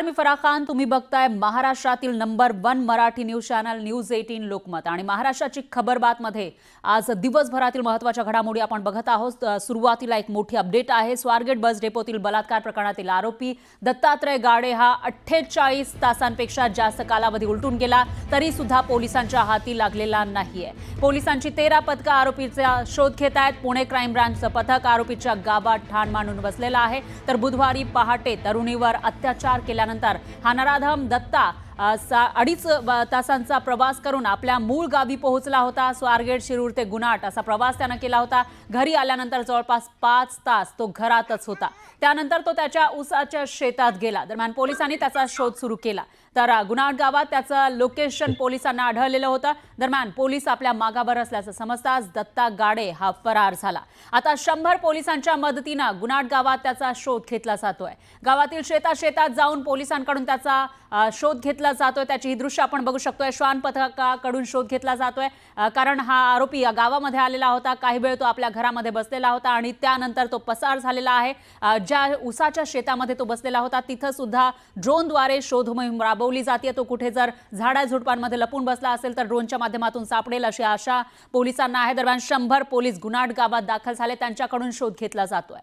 नमस्कार, मी फराह खान. तुम्ही बघताय महाराष्ट्रातील number 1 Marathi news channel news 18 Lokmat. आणि महाराष्ट्राची खबरबात मध्ये आज दिवसभरातील महत्त्वाच्या घडामोडी आपण बघत आहोत. सुरुवातीला एक मोठी अपडेट आहे. स्वारगेट बस डेपोतील बलात्कार प्रकरणातील आरोपी दत्तात्रय गाडे हा 48 तासांपेक्षा जास्त कालावधी उलटून गेला तरी सुद्धा पोलिसांच्या हाती लागलेला नाहीये. पोलिसांची 13 पथकं आरोपीचा शोध घेत आहेत. पुणे क्राईम ब्रांचचं पथक आरोपीच्या गावात ठाण मांडून बसलेलं आहे. तर बुधवारी पहाटे तरुणीवर अत्याचार केल्यानंतर हा नराधम दत्ता 2.5 तासांचा प्रवास करून आपल्या मूळ गावी पोहोचला होता. स्वारगेट, शिरूर ते गुणाट असा प्रवास त्यानं केला होता. घरी आल्यानंतर जवळपास 5 तास तो घरातच होता. त्यानंतर तो त्याच्या ऊसाच्या शेतात गेला. दरम्यान पोलिसांनी त्याचा शोध सुरू केला. तर गुणाट गावात त्याचं लोकेशन पोलिसांना आढळलेलं होतं. दरम्यान पोलीस आपल्या मागावर असल्याचं समजताच दत्ता गाडे हा फरार झाला. आता 100 पोलिसांच्या मदतीनं गुणाट गावात त्याचा शोध घेतला जातोय. गावातील शेतात जाऊन पोलिसांकडून त्याचा शोध घेतला जातोय. त्याची ही दृश्य आपण बघू शकतोय. श्वान पथकाकडून शोध घेतला जातोय कारण हा आरोपी या गावामध्ये आलेला होता. काही वेळ तो आपल्या घरामध्ये बसलेला होता आणि त्यानंतर तो पसार झालेला आहे. ज्या ऊसाच्या शेतामध्ये तो बसलेला होता तिथं सुद्धा ड्रोनद्वारे शोध मोहीम राबवली जाते. तो कुठे जर झाडाझुडपांमध्ये लपून बसला असेल तर ड्रोनच्या माध्यमातून सापडेल अशी आशा पोलिसांना आहे. दरम्यान 100 पोलीस गुणाट गावात दाखल झाले. त्यांच्याकडून शोध घेतला जातोय.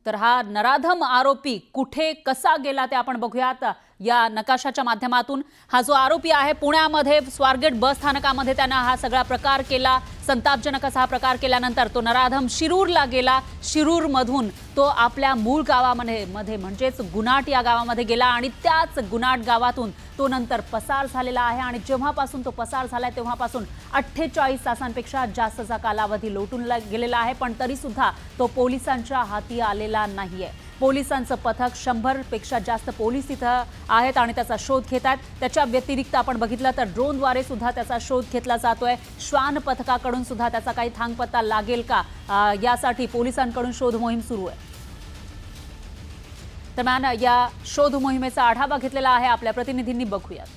तर हा नराधम आरोपी कुठे कसा गेला ते आपण बघूयात या नकाशाच्या माध्यमातून. हा जो आरोपी आहे पुण्यामध्ये स्वारगेट बस स्थानकामध्ये त्यानं हा सगळा प्रकार केला. संतापजनक असा हा प्रकार केल्यानंतर तो नराधम शिरूरला गेला. शिरूरमधून तो आपल्या मूळ गावामध्ये म्हणजेच गुणाट या गावामध्ये गेला आणि त्याच गुणाट गावातून तो नंतर पसार झालेला आहे. आणि जेव्हापासून तो पसार झालाय तेव्हापासून 48 तासांपेक्षा जास्तचा कालावधी लोटून गेलेला आहे. पण तरी सुद्धा तो पोलिसांच्या हाती आलेला नाहीये. पोलिसांचं पथक 100 पेक्षा जास्त पोलीस इथं आहेत आणि त्याचा शोध घेत आहेत. त्याच्या व्यतिरिक्त आपण बघितलं तर ड्रोनद्वारे सुद्धा त्याचा शोध घेतला जातोय. श्वान पथकाकडून सुद्धा त्याचा काही थांगपत्ता लागेल का यासाठी पोलिसांकडून शोध मोहीम सुरू आहे. दरम्यान या शोध मोहिमेचा आढावा घेतलेला आहे आपल्या प्रतिनिधींनी. बघूयात.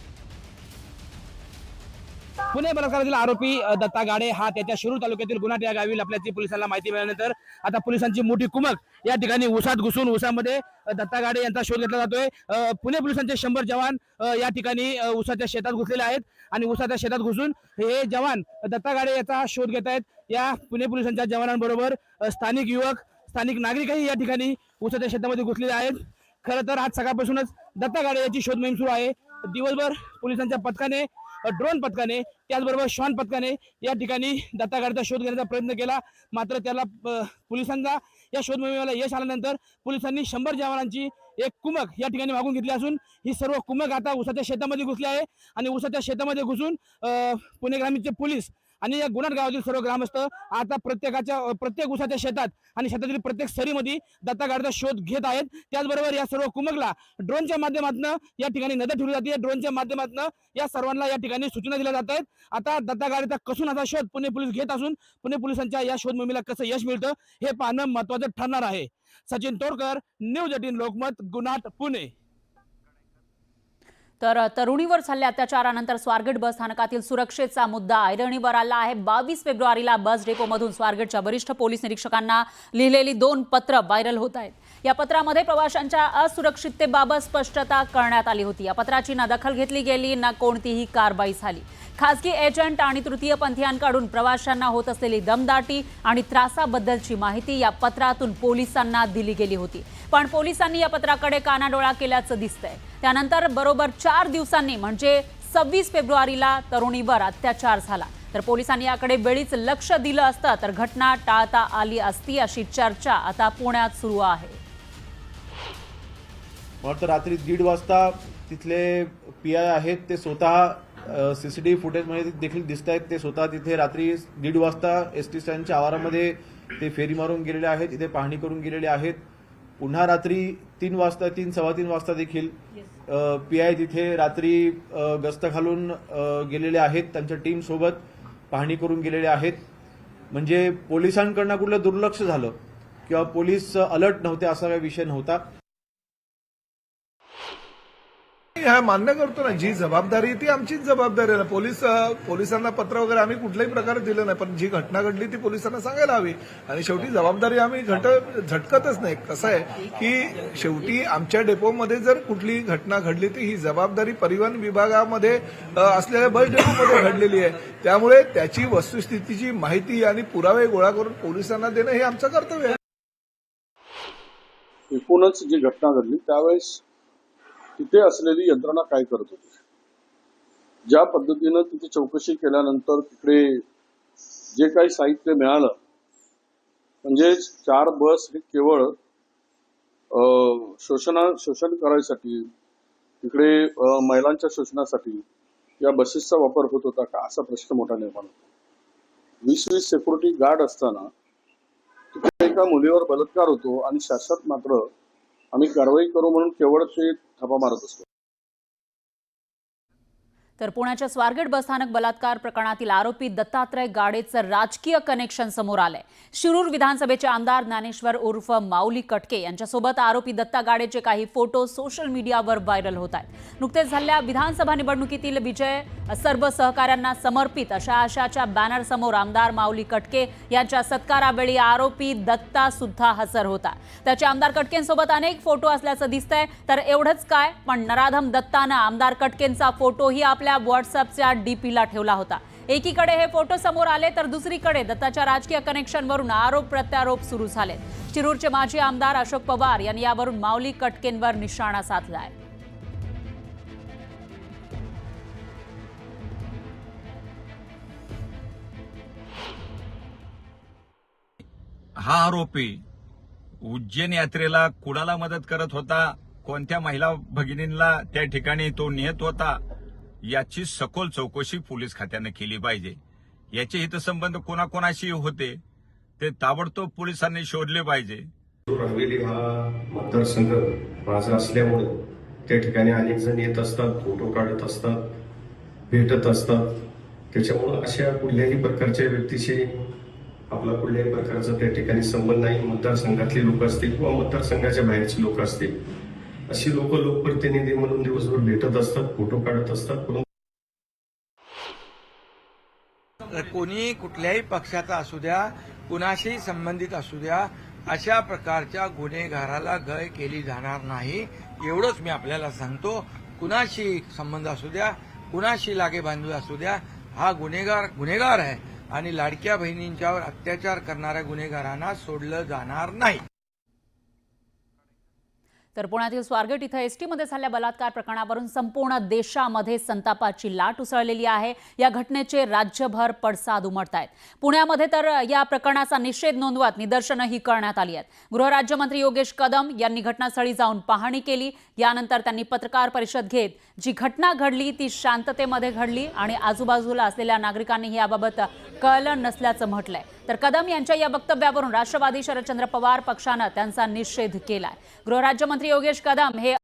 पुणे बलात्कारातील आरोपी दत्ता गाडे हा त्याच्या शिरूर तालुक्यातील गुणाट या गावी लपल्याची पोलिसांना माहिती मिळाल्यानंतर आता पोलिसांची मोठी कुमक या ठिकाणी ऊसात घुसून ऊसामध्ये दत्ता गाडे यांचा शोध घेतला जातोय. पुणे पोलिसांचे 100 जवान या ठिकाणी ऊसाच्या शेतात घुसलेले आहेत आणि ऊसाच्या शेतात घुसून हे जवान दत्ता गाडे याचा शोध घेत आहेत. या पुणे पोलिसांच्या जवानांबरोबर स्थानिक युवक, स्थानिक नागरिकही या ठिकाणी ऊसाच्या शेतामध्ये घुसलेले आहेत. खरं तर आज सकाळपासूनच दत्ता गाडे याची शोध मोहीम सुरू आहे. दिवसभर पोलिसांच्या पथकाने, ड्रोन पथकाने, त्याचबरोबर श्वान पथकाने या ठिकाणी दत्ता गाडीचा शोध घेण्याचा प्रयत्न केला. मात्र त्याला पोलिसांचा या शोध मोहिमेला यश आल्यानंतर पोलिसांनी 100 जवानांची एक कुमक या ठिकाणी मागून घेतली असून ही सर्व कुमक आता ऊसाच्या शेतामध्ये घुसली आहे. आणि ऊसाच्या शेतामध्ये घुसून पुणे ग्रामीणचे पोलीस आणि या गुणाट गावातील सर्व ग्रामस्थ आता प्रत्येक ऊसाच्या शेतात आणि शेतातील प्रत्येक सरीमध्ये दत्ता गाडीचा शोध घेत आहेत. त्याचबरोबर या सर्व कुमकला ड्रोनच्या माध्यमातून या ठिकाणी नजर ठेवली जाते. ड्रोनच्या माध्यमातून या सर्वांना या ठिकाणी सूचना दिल्या जात आहेत. आता दत्ता गाडीचा कसून असा शोध पुणे पोलीस घेत असून पुणे पोलिसांच्या या शोध मोहिमेला कसं यश मिळतं हे पाहणं महत्त्वाचं ठरणार आहे. सचिन तोडकर, न्यूज 18 लोकमत, गुणाट, पुणे. तर तरुणीवर झालेल्या अत्याचारानंतर स्वारगेट बस स्थानकातील सुरक्षेचा मुद्दा ऐरणीवर आला आहे. 22 फेब्रुवारीला बस डेपोमधून स्वारगेटच्या वरिष्ठ पोलीस निरीक्षकांना लिहिलेली 2 पत्र व्हायरल होत आहेत. या पत्रामध्ये प्रवाशांच्या असुरक्षिततेबाबत स्पष्टता करण्यात आली होती. या पत्राची ना दखल घेतली गेली ना कोणतीही कारवाई झाली. खासगी एजंट आणि तृतीयपंथीयांकडून प्रवाशांना होत असलेली दमदाटी आणि त्रासाबद्दलची माहिती या पत्रातून पोलिसांना दिली गेली होती. पण पोलिसांनी या पत्राकडे कानाडोळा केल्याचं दिसतंय. त्यानंतर बरोबर 4 दिवसांनी म्हणजे 26 फेब्रुवारीला तरुणीवर अत्याचार झाला. तर पोलिसांनी याकडे वेळीच लक्ष दिलं असतं तर घटना टाळता आली असती अशी चर्चा आता पुण्यात सुरू आहे. मला रात्री 1:30 वाजता तिथले पीआय आहेत ते स्वतः सीसीटीव्ही फुटेजमध्ये देखील दिसत आहेत. ते स्वतः तिथे रात्री 1:30 वाजता एसटी स्टँडच्या आवारामध्ये ते फेरी मारून गेलेले आहेत, इथे पाहणी करून गेलेले आहेत. पुन्हा रात्री 3 वाजता, 3-3:15 वाजता देखील पीआय तिथे रात्री गस्त घालून गेलेले आहेत. त्यांच्या टीम सोबत पाहणी करून गेलेले आहेत. म्हणजे पोलिसांकडनं कुठलं दुर्लक्ष झालं किंवा पोलीस अलर्ट नव्हते असा काही विषय नव्हता. मी हा मान्य करतो ना, जी जबाबदारी ती आमचीच जबाबदारी आहे ना. पोलिसांना पत्र वगैरे आम्ही कुठल्याही प्रकारे दिलं नाही, पण जी घटना घडली ती पोलिसांना सांगायला हवी. आणि शेवटी जबाबदारी आम्ही झटकतच नाही. कसं आहे की शेवटी आमच्या डेपोमध्ये जर कुठली घटना घडली तर ही जबाबदारी परिवहन विभागामध्ये असलेल्या बस डेपोमध्ये घडलेली आहे. त्यामुळे त्याची वस्तुस्थितीची माहिती आणि पुरावे गोळा करून पोलिसांना देणं हे आमचं कर्तव्य आहे. एकूणच जी घटना घडली त्यावेळेस तिथे असलेली यंत्रणा काय करत होती, ज्या पद्धतीनं तिथे चौकशी केल्यानंतर तिकडे जे काही साहित्य मिळालं, म्हणजे 4 बस हे केवळ शोषण करायसाठी, तिकडे महिलांच्या शोषणासाठी या बसेसचा वापर होत होता का, असा प्रश्न मोठा निर्माण होतो. 20-20 सिक्युरिटी गार्ड असताना तिथे एका मुलीवर बलात्कार होतो आणि शासक मात्र आम्ही कारवाई करू म्हणून केवळ ते थापा मारत असतो. तर पुण्याच्या स्वारगेट बसस्थानक बलात्कार प्रकरणातील आरोपी दत्तात्रय गाडेचं राजकीय कनेक्शन समोर आलंय. शिरूर विधानसभेचे आमदार ज्ञानेश्वर उर्फ माऊली कटके यांच्यासोबत आरोपी दत्ता गाडेचे काही फोटो सोशल मीडियावर व्हायरल होत आहेत. नुकतेच झालेल्या विधानसभा निवडणुकीतील विजय सर्व सहकाऱ्यांना समर्पित अशा आशाच्या बॅनर समोर आमदार माऊली कटके यांच्या सत्कारावेळी आरोपी दत्ता सुद्धा हजर होता. त्याचे आमदार कटकेंसोबत अनेक फोटो असल्याचं दिसतंय. तर एवढंच काय, पण नराधम दत्तानं आमदार कटकेंचा फोटोही आपल्या व्हॉट्सअपच्या डीपीला ठेवला होता. एकीकडे हे फोटो समोर आले तर दुसरीकडे दत्ताच्या राजकीय कनेक्शनवरून आरोप प्रत्यारोप सुरू झाले. शिरूरचे माजी आमदार अशोक पवार यांनी यावरून माऊली कटकेंवर निशाणा साधलाय. हा आरोपी उज्जैन यात्रेला कुणाला मदत करत होता, कोणत्या महिला भगिनींना त्या ठिकाणी तो नेत होता, याची सखोल चौकशी पोलीस खात्याने केली पाहिजे. याचे हितसंबंध कोणाकोणाशी होते ते ताबडतोब पोलिसांनी शोधले पाहिजे. हवेली हा मतदारसंघ माझा असल्यामुळे त्या ठिकाणी अनेक जण येत असतात, फोटो काढत असतात, भेटत असतात. त्याच्यामुळे अशा कुठल्याही प्रकारच्या व्यक्तीशी आपला कुठल्याही प्रकारचा त्या ठिकाणी संबंध नाही. मतदारसंघातली लोक असतील किंवा मतदारसंघाच्या बाहेरची लोक असतील, अशी लोक लोकप्रतिनिधी म्हणून दिवसभर भेटत असतात, फोटो काढत असतात. कोणी कुठल्याही पक्षाचा असू द्या, कुणाशी संबंधित असू द्या, अशा प्रकारच्या गुन्हेगाराला गय केली जाणार नाही, एवढंच मी आपल्याला सांगतो. कुणाशी संबंध असू द्या, कुणाशी लागेबांधू असू द्या, हा गुन्हेगार आहे आणि लाडक्या बहिणींच्यावर अत्याचार करणाऱ्या गुन्हेगारांना सोडलं जाणार नाही. तर पुण्यातील स्वारगेट इथं एसटीमध्ये झालेल्या बलात्कार प्रकरणावरून संपूर्ण देशामध्ये संतापाची लाट उसळलेली आहे. या घटनेचे राज्यभर पडसाद उमटतायत. पुण्यामध्ये तर या प्रकरणाचा निषेध नोंदवत निदर्शनंही करण्यात आली आहेत. गृहराज्यमंत्री योगेश कदम यांनी घटनास्थळी जाऊन पाहणी केली. यानंतर त्यांनी पत्रकार परिषद घेत जी घटना घडली ती शांततेमध्ये घडली आणि आजूबाजूला असलेल्या नागरिकांनी याबाबत कळलं नसल्याचं म्हटलंय. तर कदम यांच्या या वक्तव्यावरून राष्ट्रवादी शरदचंद्र पवार पक्षानं त्यांचा निषेध केलाय. गृहराज्यमंत्री योगेश कदम हे